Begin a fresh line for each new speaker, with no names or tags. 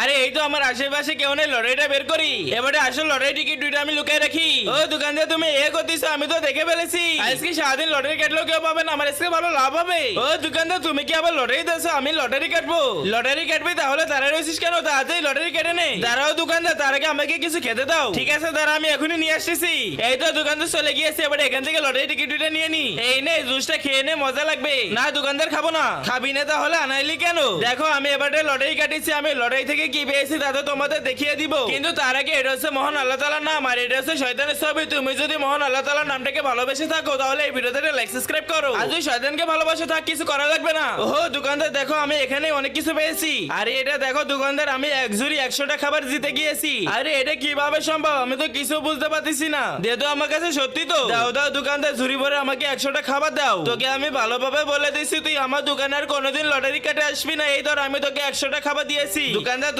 আরে এই তো আমার আশেপাশে কেউ নেই, লটারিটা বের করি। এবারে আসল লটারি টিকিট দুইটা আমি লুকাই রাখি। ও দোকানদার, তুমি এ করতেছো, আমি তো দেখে ফেলেছি। আজকে সারাদিন লটারি কাটলেও কেউ পাবে না, আমার আজকে ভালো লাভ হবে। ও দোকানদার, তুমি কি আবার লটারি দিছো? আমি লটারি কাটবো। লটারি কাটবি? তাহলে তারা রয়েছিস কেন? তাড়াতাড়ি লটারি কেটে নে। দাঁড়াও দোকানদার, তার আগে আমাকে কিছু খেতে দাও। ঠিক আছে দাঁড়া, আমি এখনই নিয়ে আসতেছি। এই তো দোকানদার চলে গিয়েছে, এবারে এখান থেকে লটারি টিকিট দুইটা নিয়ে নি। এই নে, জুসটা খেয়ে নে, মজা লাগবে। না দোকানদার, খাবো না। খাবি না তাহলে আনাইলি কেন? দেখো আমি এবারে লটারি কাটিছি, আমি লটারি থেকে কি পেয়েছি তা তো তোমাদের দেখিয়ে দিব। কিন্তু তার আগে এটা হচ্ছে মহান আল্লাহ তাআলার নাম, আর এটা হচ্ছে শয়তানের ছবি। তুমি যদি মহান আল্লাহ তাআলার নামটাকে ভালোবেসে থাকো তাহলে এই ভিডিওতে লাইক সাবস্ক্রাইব করো। আর যদি শয়তানকে ভালোবাসে থাক, কিছু করা লাগবে না। ওহো দোকানদার, দেখো আমি এখানে অনেক কিছু পেয়েছি। আরে এটা দেখো দোকানদার, আমি এক ঝুড়ি 100টা খাবার জিতে গিয়েছি। আরে এটা কিভাবে সম্ভব? আমি তো কিছু বুঝতে পারতেছি না। দে তো আমার কাছে, সত্যি তো? দাও দাও দোকানদার, ঝুড়ি ভরে আমাকে 100টা খাবার দাও। তোকে আমি ভালোভাবে বলে দিছি, তুই আমার দোকানে আর কোনোদিন লটারি কাটে আসবি না। এই ধর, আমি তোকে 100টা খাবার দিয়েছি। দোকানদার